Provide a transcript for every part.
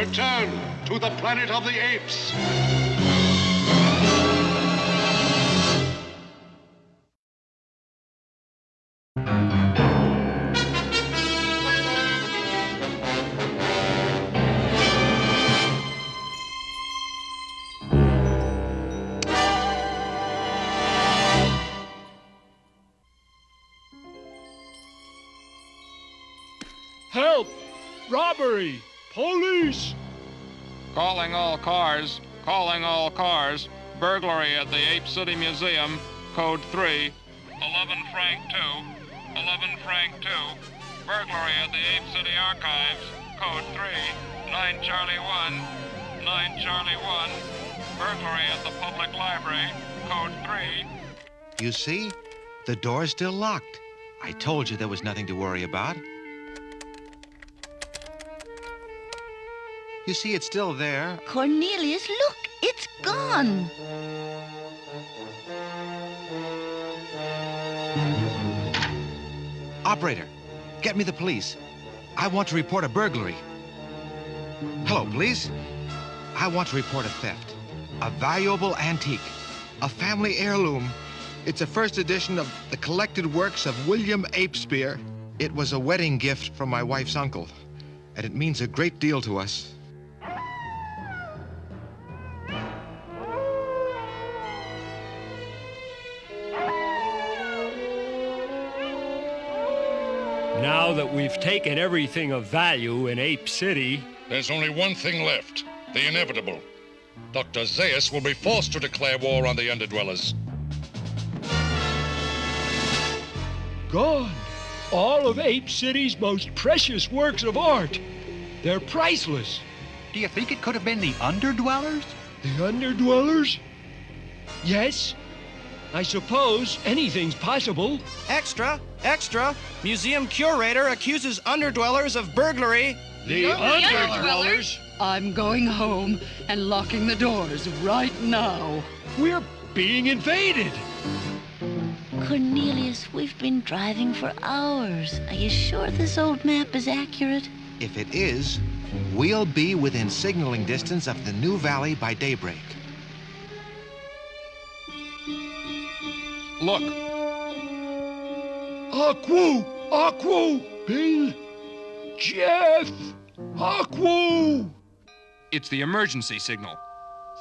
return to the planet of the apes. Help! Robbery! Police! Calling all cars. Calling all cars. Burglary at the Ape City Museum. Code 3. 11 Frank 2. 11 Frank 2. Burglary at the Ape City Archives. Code 3. 9 Charlie 1. 9 Charlie 1. Burglary at the Public Library. Code 3. You see? The door's still locked. I told you there was nothing to worry about. You see, it's still there. Cornelius, look, it's gone. Operator, get me the police. I want to report a burglary. Hello, police. I want to report a theft. A valuable antique. A family heirloom. It's a first edition of the collected works of William Apespeare. It was a wedding gift from my wife's uncle, and it means a great deal to us. Now that we've taken everything of value in Ape City... There's only one thing left, the inevitable. Dr. Zaius will be forced to declare war on the underdwellers. Gone. All of Ape City's most precious works of art. They're priceless. Do you think it could have been the underdwellers? The underdwellers? Yes. I suppose anything's possible. Extra! Extra! Museum curator accuses underdwellers of burglary. The underdwellers? I'm going home and locking the doors right now. We're being invaded. Cornelius, we've been driving for hours. Are you sure this old map is accurate? If it is, we'll be within signaling distance of the new valley by daybreak. Look. Aqua! Aqua! Bill! Jeff! Aqua! It's the emergency signal.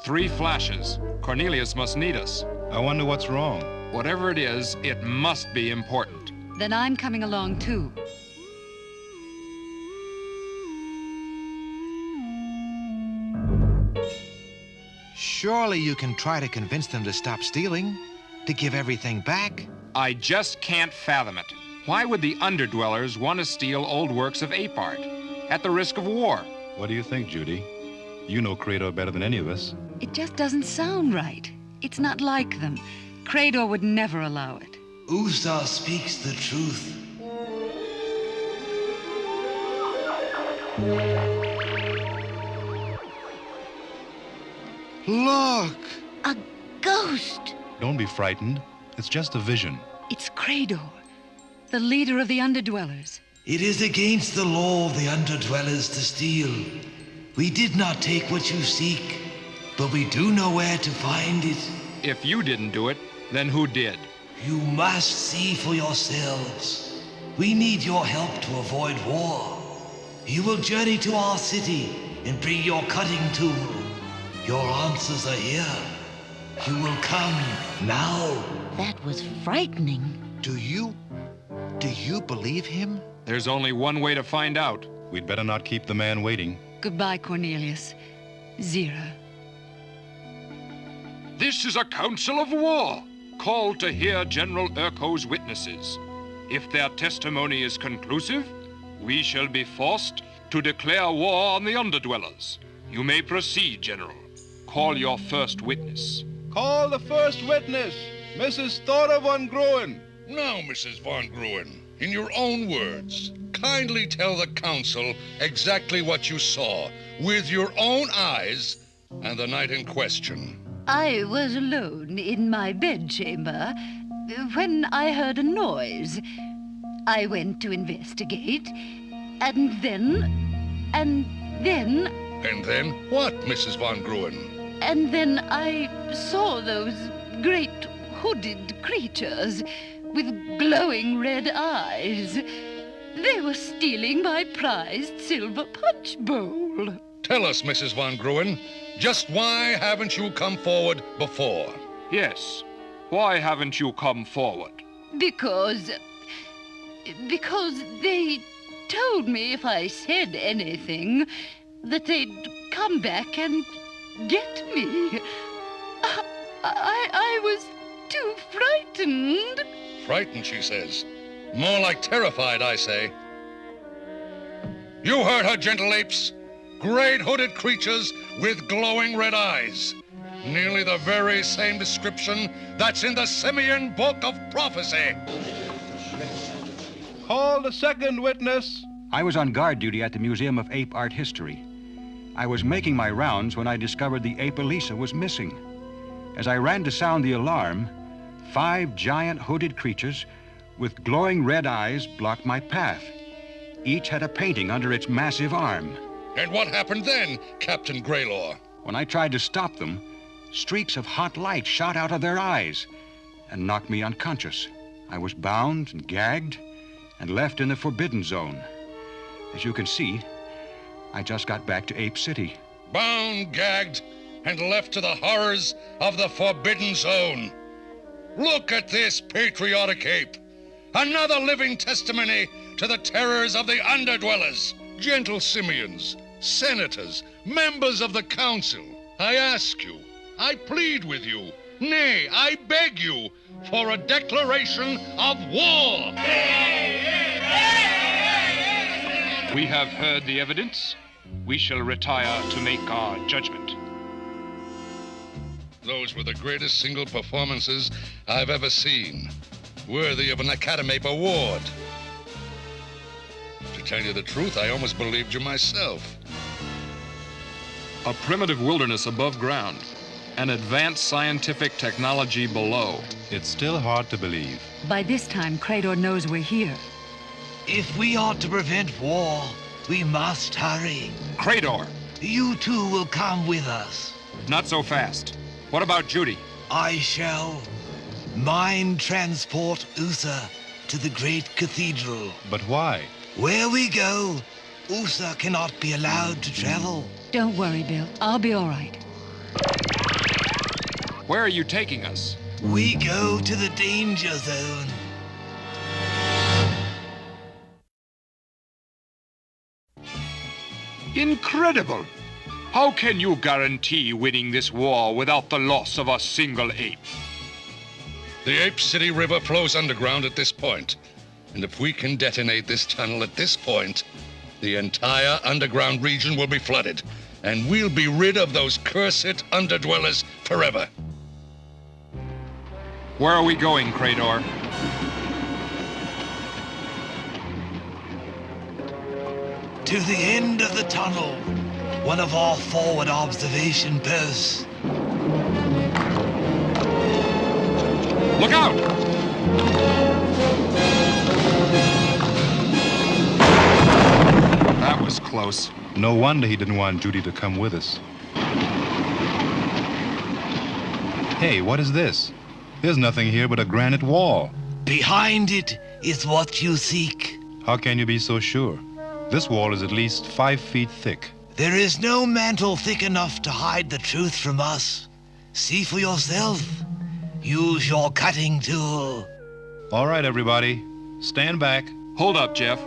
3 flashes. Cornelius must need us. I wonder what's wrong. Whatever it is, it must be important. Then I'm coming along too. Surely you can try to convince them to stop stealing, to give everything back. I just can't fathom it. Why would the underdwellers want to steal old works of ape art? At the risk of war. What do you think, Judy? You know Krador better than any of us. It just doesn't sound right. It's not like them. Krador would never allow it. Usa speaks the truth. Look! A ghost! Don't be frightened. It's just a vision. It's Krador, the leader of the underdwellers. It is against the law of the underdwellers to steal. We did not take what you seek, but we do know where to find it. If you didn't do it, then who did? You must see for yourselves. We need your help to avoid war. You will journey to our city and bring your cutting tool. Your answers are here. You will come now. That was frightening. Do you believe him? There's only one way to find out. We'd better not keep the man waiting. Goodbye, Cornelius. Zira. This is a council of war, called to hear General Urko's witnesses. If their testimony is conclusive, we shall be forced to declare war on the underdwellers. You may proceed, General. Call your first witness. Call the first witness, Mrs. Thora von Gruen. Now, Mrs. von Gruen, in your own words, kindly tell the council exactly what you saw with your own eyes and the night in question. I was alone in my bedchamber when I heard a noise. I went to investigate, and then... And then what, Mrs. Von Gruen? And then I saw those great hooded creatures with glowing red eyes. They were stealing my prized silver punch bowl. Tell us, Mrs. Von Gruen, just why haven't you come forward before? Yes. Why haven't you come forward? Because they told me if I said anything, that they'd come back and get me. I was too frightened. Frightened, she says. More like terrified, I say. You heard her, gentle apes. Great hooded creatures with glowing red eyes. Nearly the very same description that's in the Simian Book of Prophecy. Call the second witness. I was on guard duty at the Museum of Ape Art History. I was making my rounds when I discovered the ape Elisa was missing. As I ran to sound the alarm, 5 giant hooded creatures with glowing red eyes blocked my path. Each had a painting under its massive arm. And what happened then, Captain Greylor? When I tried to stop them, streaks of hot light shot out of their eyes and knocked me unconscious. I was bound and gagged and left in the Forbidden Zone. As you can see, I just got back to Ape City. Bound, gagged, and left to the horrors of the Forbidden Zone. Look at this patriotic ape. Another living testimony to the terrors of the underdwellers. Gentle simians, senators, members of the council, I ask you, I plead with you, nay, I beg you, for a declaration of war. We have heard the evidence. We shall retire to make our judgment. Those were the greatest single performances I've ever seen, worthy of an Academy Award. To tell you the truth, I almost believed you myself. A primitive wilderness above ground, an advanced scientific technology below. It's still hard to believe. By this time, Krador knows we're here. If we are to prevent war, we must hurry. Krador! You two will come with us. Not so fast. What about Judy? I shall mind transport Usa to the great cathedral. But why? Where we go, Usa cannot be allowed to travel. Don't worry, Bill. I'll be all right. Where are you taking us? We go to the danger zone. Incredible! How can you guarantee winning this war without the loss of a single ape? The Ape City River flows underground at this point, and if we can detonate this tunnel at this point, the entire underground region will be flooded, and we'll be rid of those cursed underdwellers forever. Where are we going, Krador? To the end of the tunnel, one of our forward observation posts. Look out! That was close. No wonder he didn't want Judy to come with us. Hey, what is this? There's nothing here but a granite wall. Behind it is what you seek. How can you be so sure? This wall is at least 5 feet thick. There is no mantle thick enough to hide the truth from us. See for yourself. Use your cutting tool. All right, everybody. Stand back. Hold up, Jeff.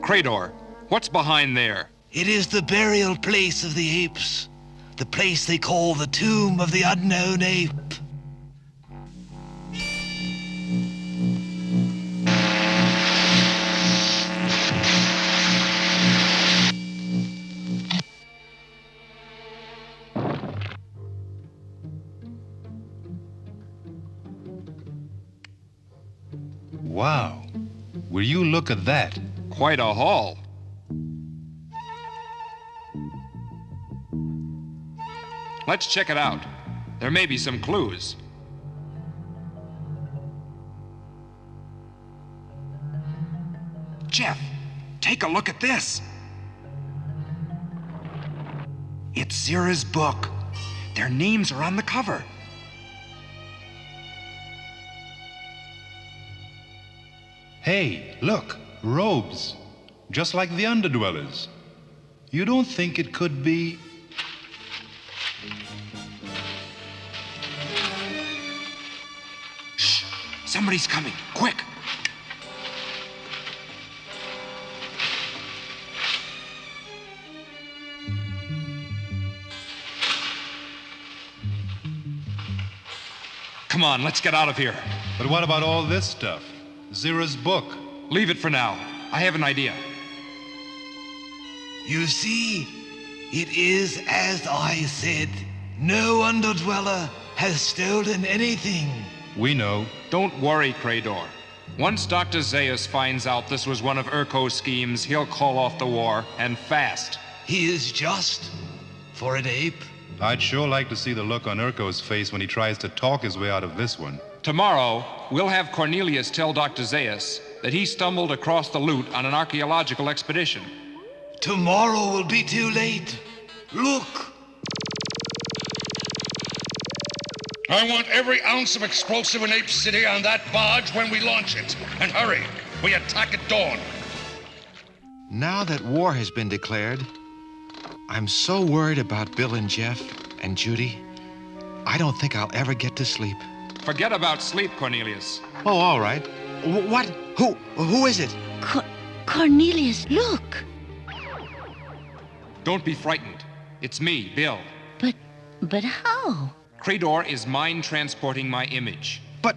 Krador, what's behind there? It is the burial place of the apes. The place they call the tomb of the unknown ape. Wow. Will you look at that? Quite a haul. Let's check it out. There may be some clues. Jeff, take a look at this. It's Zira's book. Their names are on the cover. Hey, look, robes. Just like the underdwellers. You don't think it could be... Shh! Somebody's coming. Quick! Come on, let's get out of here. But what about all this stuff? Zira's book. Leave it for now. I have an idea. You see, it is as I said. No underdweller has stolen anything. We know. Don't worry, Krador. Once Dr. Zaius finds out this was one of Urko's schemes, he'll call off the war, and fast. He is just for an ape. I'd sure like to see the look on Urko's face when he tries to talk his way out of this one. Tomorrow, we'll have Cornelius tell Dr. Zaius that he stumbled across the loot on an archaeological expedition. Tomorrow will be too late. Look! I want every ounce of explosive in Ape City on that barge when we launch it. And hurry, we attack at dawn. Now that war has been declared, I'm so worried about Bill and Jeff and Judy. I don't think I'll ever get to sleep. Forget about sleep, Cornelius. Oh, all right. What? Who is it? Cornelius, look! Don't be frightened. It's me, Bill. But how? Krador is mind-transporting my image. But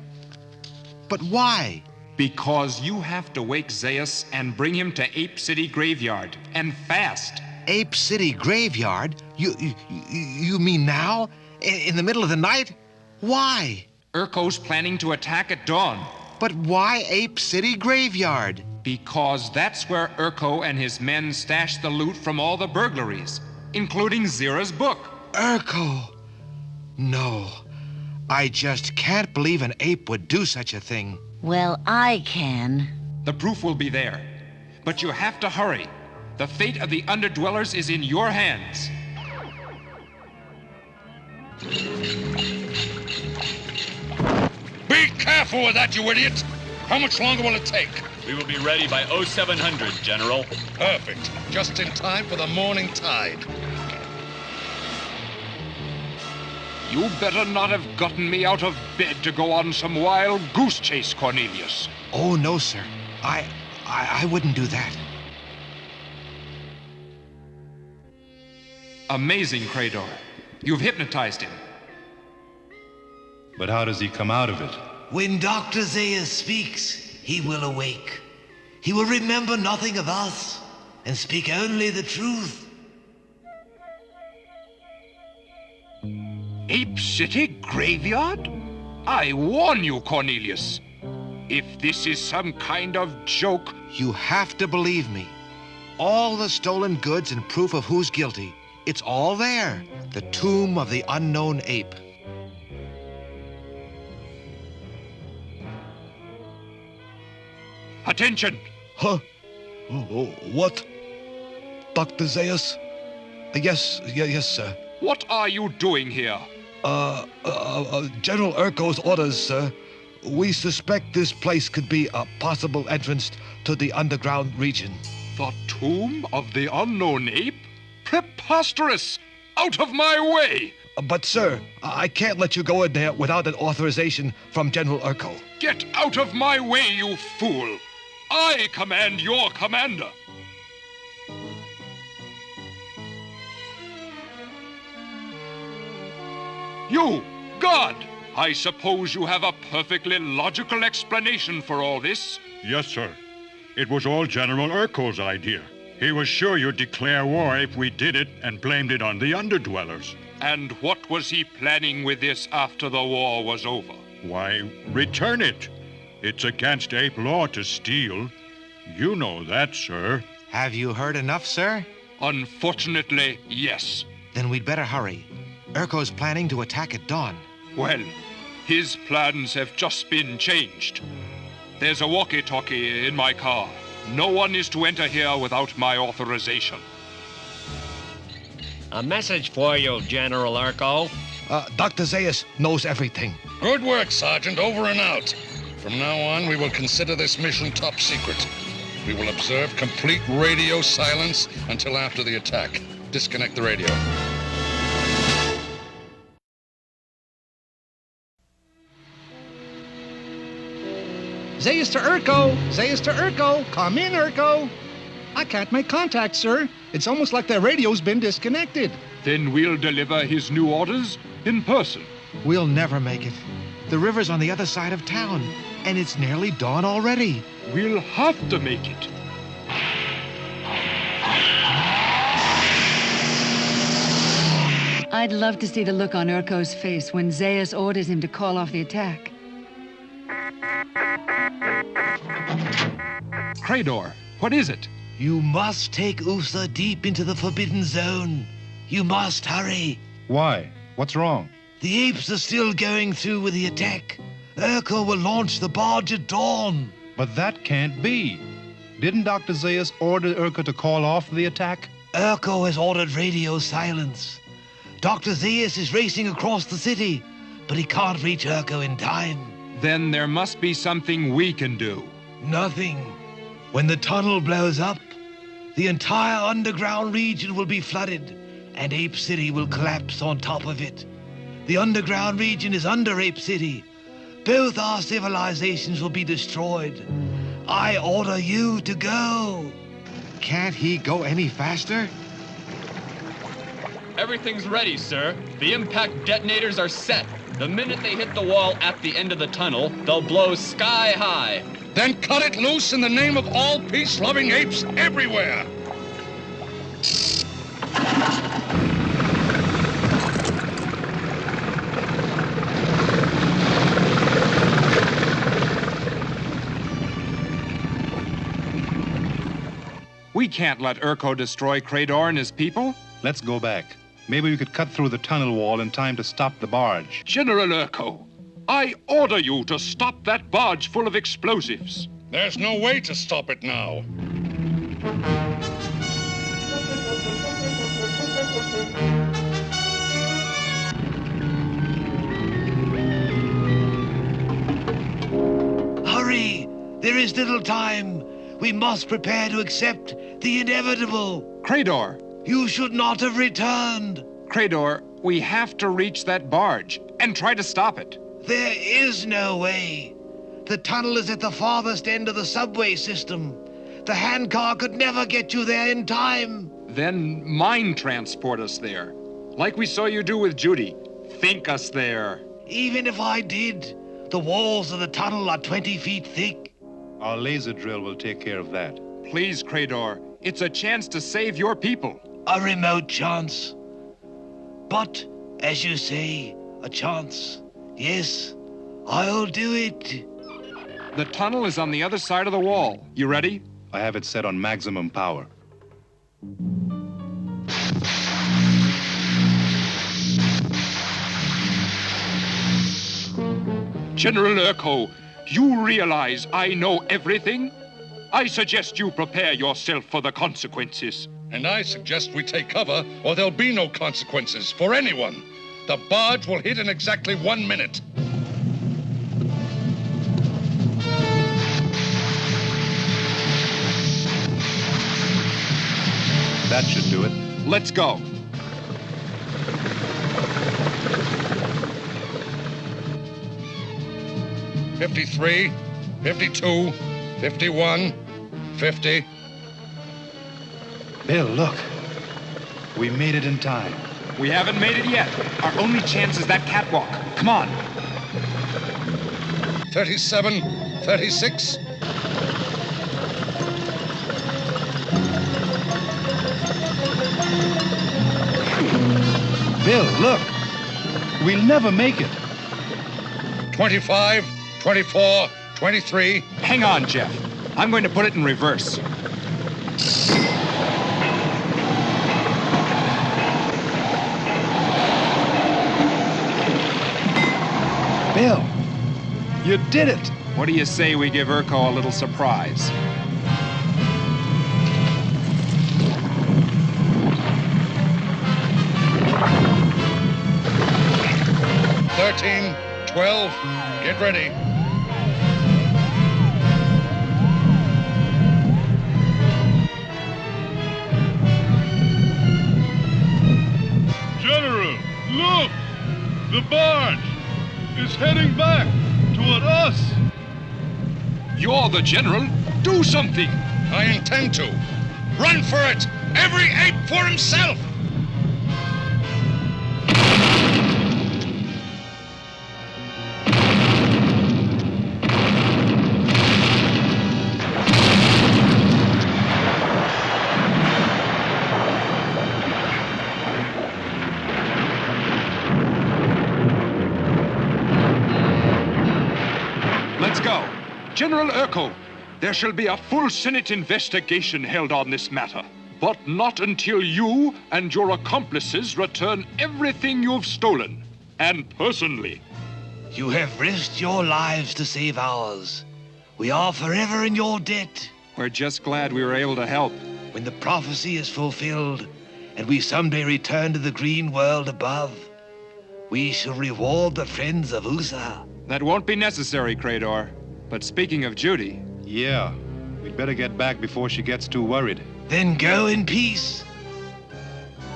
why? Because you have to wake Zaius and bring him to Ape City Graveyard, and fast. Ape City Graveyard? You mean now? In the middle of the night? Why? Urko's planning to attack at dawn. But why Ape City Graveyard? Because that's where Urko and his men stashed the loot from all the burglaries, including Zira's book. Urko! No. I just can't believe an ape would do such a thing. Well, I can. The proof will be there. But you have to hurry. The fate of the underdwellers is in your hands. Be careful with that, you idiot! How much longer will it take? We will be ready by 0700, General. Perfect. Just in time for the morning tide. You better not have gotten me out of bed to go on some wild goose chase, Cornelius. Oh, no, sir. I wouldn't do that. Amazing, Krador. You've hypnotized him. But how does he come out of it? When Dr. Zaius speaks, he will awake. He will remember nothing of us and speak only the truth. Ape City Graveyard? I warn you, Cornelius. If this is some kind of joke... You have to believe me. All the stolen goods and proof of who's guilty. It's all there. The tomb of the unknown ape. Attention! Huh? What? Dr. Zaius? Yes, sir. What are you doing here? General Urko's orders, sir. We suspect this place could be a possible entrance to the underground region. The tomb of the unknown ape? Preposterous! Out of my way! But, sir, I can't let you go in there without an authorization from General Urko. Get out of my way, you fool! I command your commander! You, God! I suppose you have a perfectly logical explanation for all this? Yes, sir. It was all General Urko's idea. He was sure you'd declare war if we did it and blamed it on the underdwellers. And what was he planning with this after the war was over? Why, return it. It's against ape law to steal. You know that, sir. Have you heard enough, sir? Unfortunately, yes. Then we'd better hurry. Urko's planning to attack at dawn. Well, his plans have just been changed. There's a walkie-talkie in my car. No one is to enter here without my authorization. A message for you, General Urko. Dr. Zaius knows everything. Good work, Sergeant. Over and out. From now on, we will consider this mission top secret. We will observe complete radio silence until after the attack. Disconnect the radio. Zaius to Urko! Zaius to Urko! Come in, Urko! I can't make contact, sir. It's almost like the radio's been disconnected. Then we'll deliver his new orders in person. We'll never make it. The river's on the other side of town, and it's nearly dawn already. We'll have to make it. I'd love to see the look on Urko's face when Zaius orders him to call off the attack. Krador, what is it? You must take Usa deep into the Forbidden Zone. You must hurry. Why? What's wrong? The apes are still going through with the attack. Urko will launch the barge at dawn. But that can't be. Didn't Dr. Zaius order Urko to call off the attack? Urko has ordered radio silence. Dr. Zaius is racing across the city, but he can't reach Urko in time. Then there must be something we can do. Nothing. When the tunnel blows up, the entire underground region will be flooded, and Ape City will collapse on top of it. The underground region is under Ape City. Both our civilizations will be destroyed. I order you to go. Can't he go any faster? Everything's ready, sir. The impact detonators are set. The minute they hit the wall at the end of the tunnel, they'll blow sky high. Then cut it loose in the name of all peace-loving apes everywhere. We can't let Urko destroy Krador and his people. Let's go back. Maybe we could cut through the tunnel wall in time to stop the barge. General Urko, I order you to stop that barge full of explosives. There's no way to stop it now. Hurry! There is little time. We must prepare to accept the inevitable. Krador! You should not have returned. Krador, we have to reach that barge and try to stop it. There is no way. The tunnel is at the farthest end of the subway system. The handcar could never get you there in time. Then mind transport us there, like we saw you do with Judy. Think us there. Even if I did, the walls of the tunnel are 20 feet thick. Our laser drill will take care of that. Please, Krador, it's a chance to save your people. A remote chance. But, as you say, a chance. Yes, I'll do it. The tunnel is on the other side of the wall. You ready? I have it set on maximum power. General Urko, you realize I know everything? I suggest you prepare yourself for the consequences. And I suggest we take cover, or there'll be no consequences for anyone. The barge will hit in exactly 1 minute. That should do it. Let's go. "53, 52, 51, 50. Bill, look. We made it in time. We haven't made it yet. Our only chance is that catwalk. Come on. 37, 36. Bill, look. We'll never make it. 25, 24, 23. Hang on, Jeff. I'm going to put it in reverse. Bill, you did it. What do you say we give Urko a little surprise? 13, 12, get ready. General, look! The barge is heading back toward us. You're the general. Do something. I intend to. Run for it! Every ape for himself! Let's go. General Urko, there shall be a full Senate investigation held on this matter. But not until you and your accomplices return everything you've stolen. And personally. You have risked your lives to save ours. We are forever in your debt. We're just glad we were able to help. When the prophecy is fulfilled, and we someday return to the green world above, we shall reward the friends of USA. That won't be necessary, Krador. But speaking of Judy... Yeah, we'd better get back before she gets too worried. Then go in peace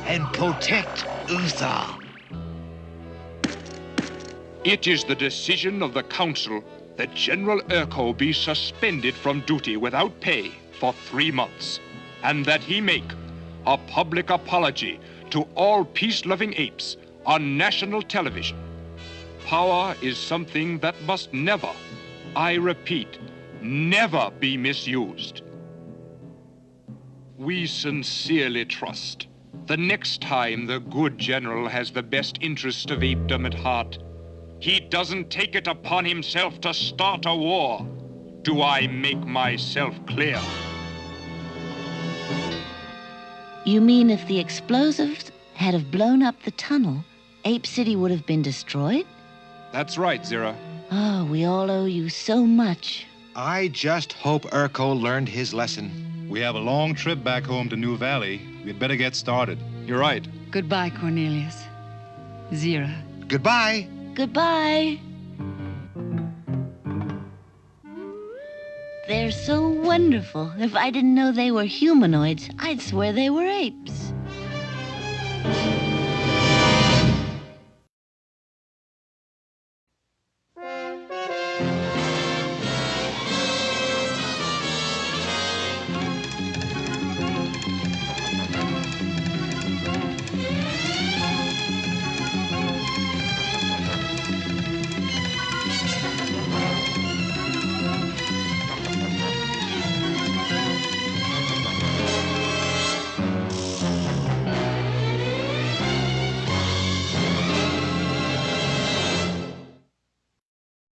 and protect USA. It is the decision of the council that General Urko be suspended from duty without pay for 3 months, and that he make a public apology to all peace-loving apes on national television. Power is something that must never, I repeat, never be misused. We sincerely trust the next time the good general has the best interest of apedom at heart, he doesn't take it upon himself to start a war. Do I make myself clear? You mean if the explosives had have blown up the tunnel, Ape City would have been destroyed? That's right, Zira. Oh, we all owe you so much. I just hope Urko learned his lesson. We have a long trip back home to New Valley. We'd better get started. You're right. Goodbye, Cornelius. Zira. Goodbye. Goodbye. They're so wonderful. If I didn't know they were humanoids, I'd swear they were apes.